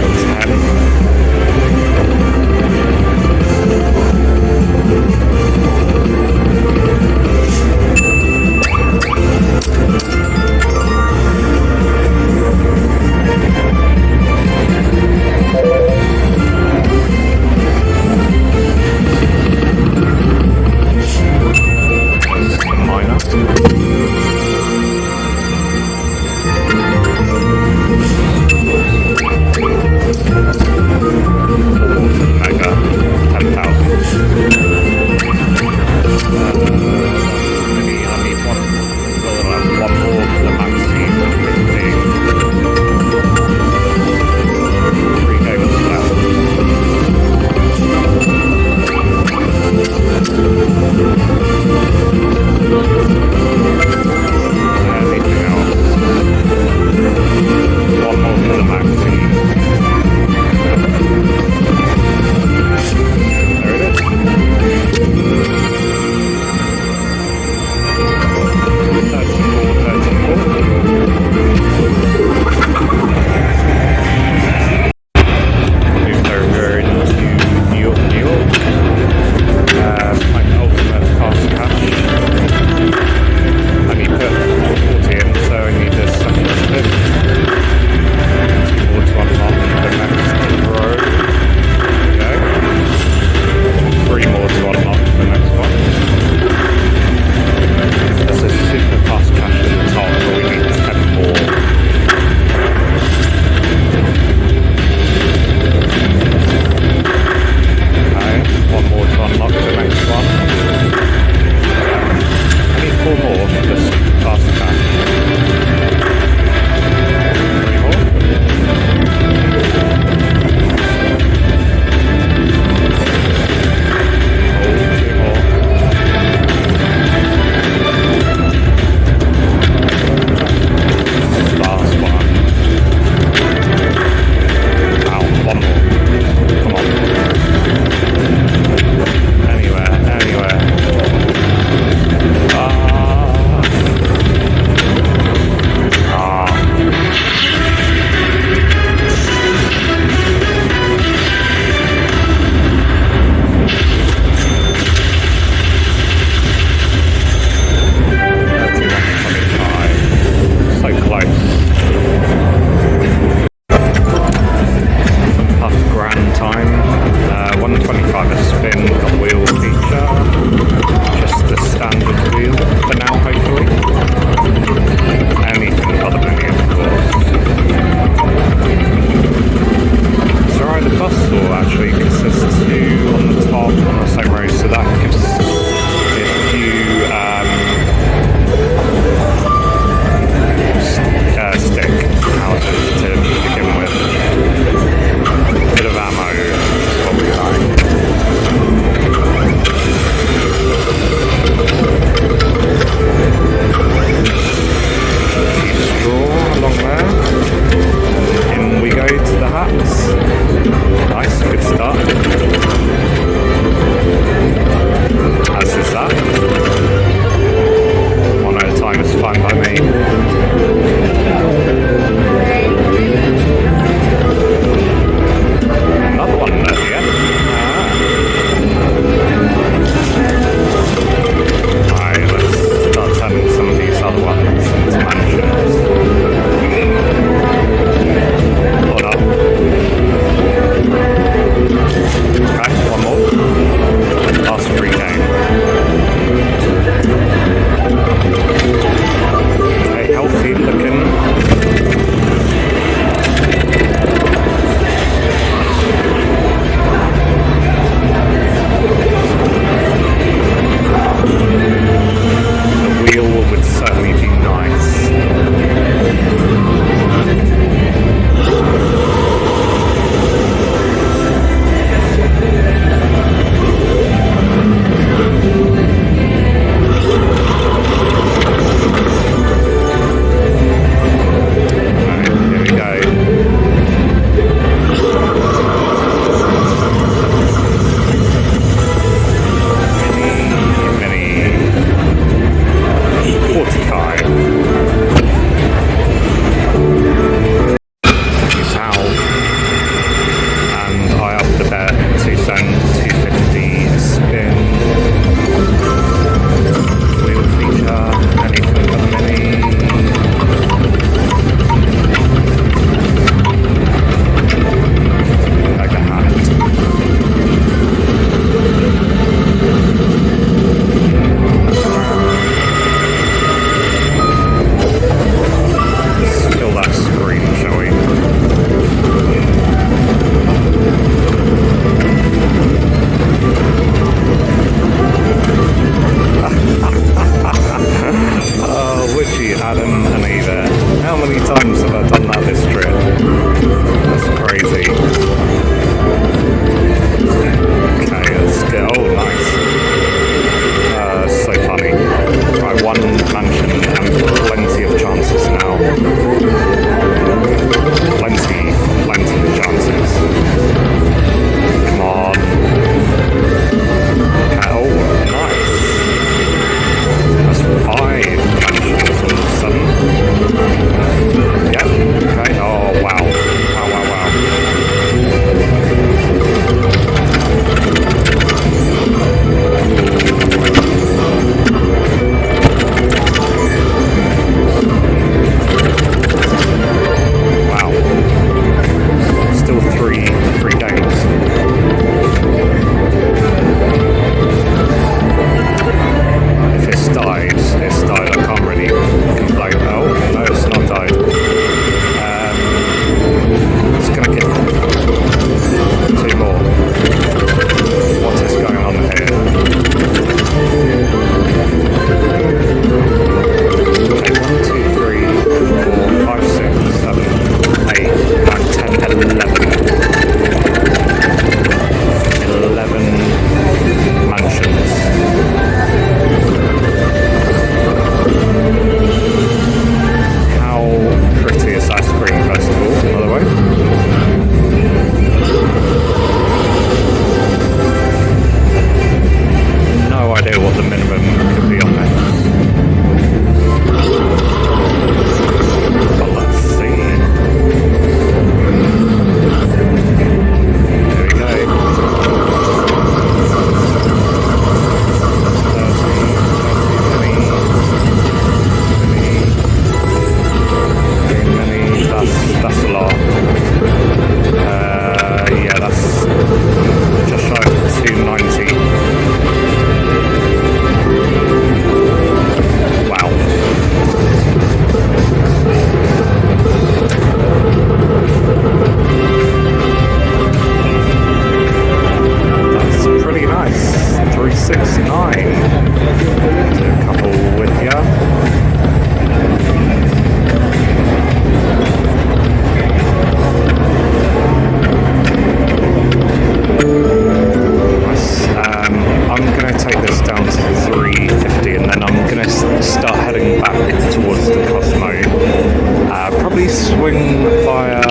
campfire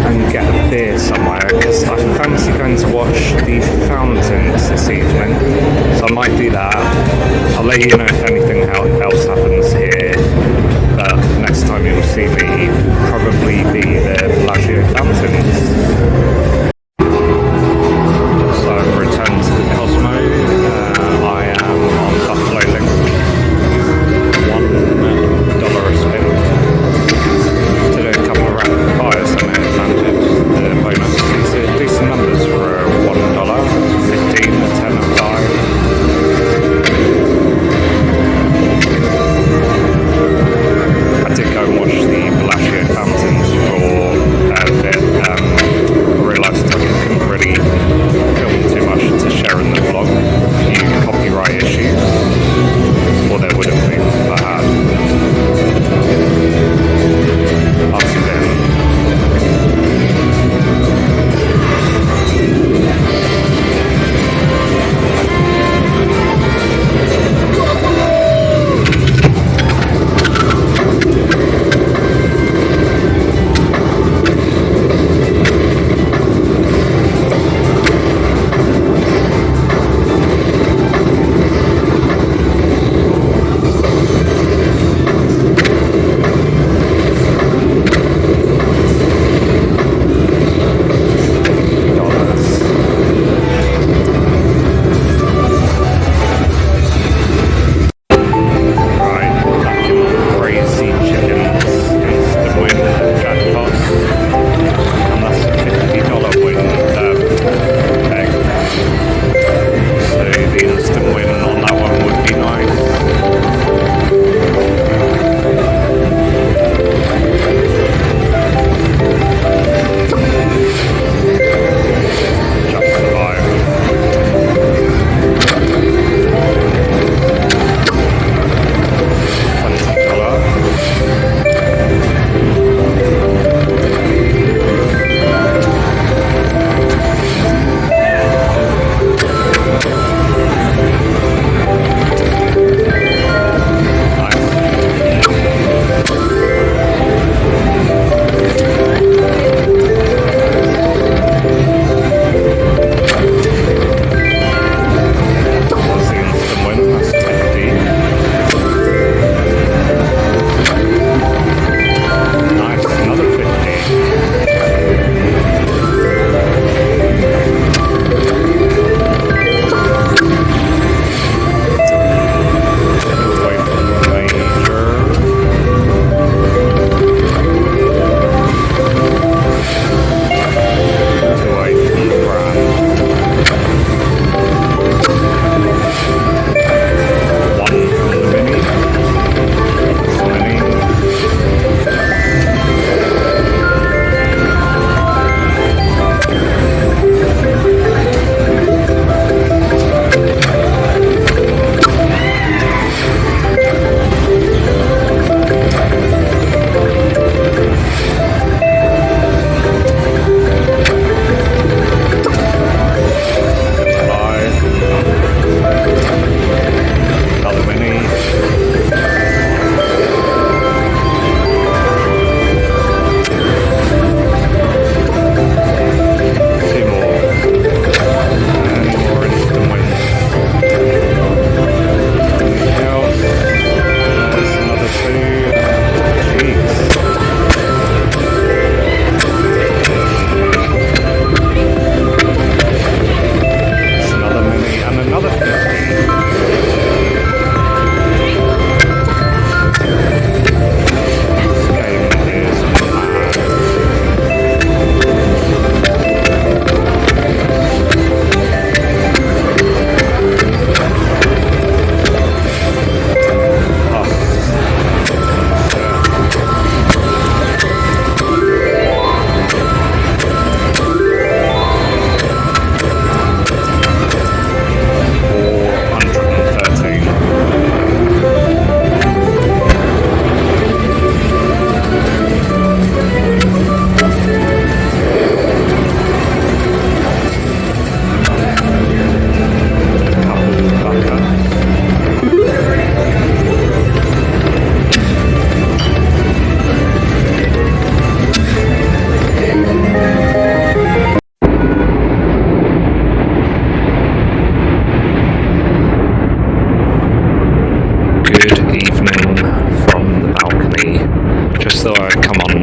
and get a beer somewhere, because I fancy going to watch the fountains this evening, so I might do that. I'll let you know if anything else happens here, but next time you'll see me probably be the Bellagio fountains. So I've returned to the Cosmo. I am on Buffalo Link, $1 a spin. Did a couple of rapid fires and it landed the bonus. These are decent numbers for a $1, 15, a 10, a 5.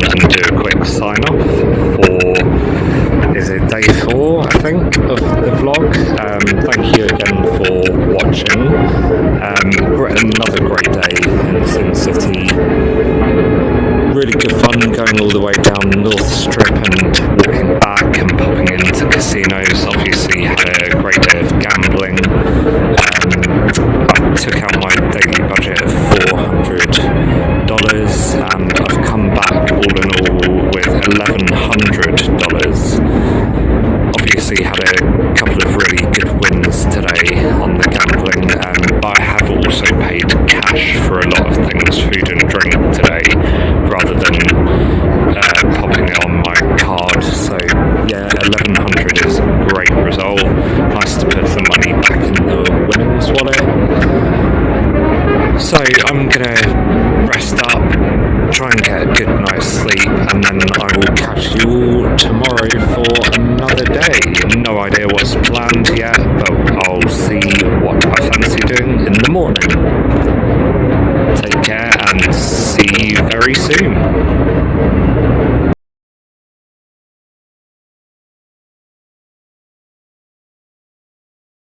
and do a quick sign off for, is it day 4, I think, of the vlog. Thank you again for watching. Another great day in Sin City. Really good fun going all the way down North Strip and walking back and popping into casinos. Obviously had a great day of gambling. I took out my daily budget of $400 and I've come back all in all with $1,100. Obviously had a couple of really good wins today on the gambling, but I have also paid cash for a lot of things, food and drink today, rather than popping it on my card. So yeah, 1,100 is a great result. Nice to put the money back in the winnings wallet. So I'm gonna rest up, try and get a good night's sleep, and then I will catch you all tomorrow for another day. No idea what's planned yet, but I'll see what I fancy doing in the morning. Take care and see you very soon.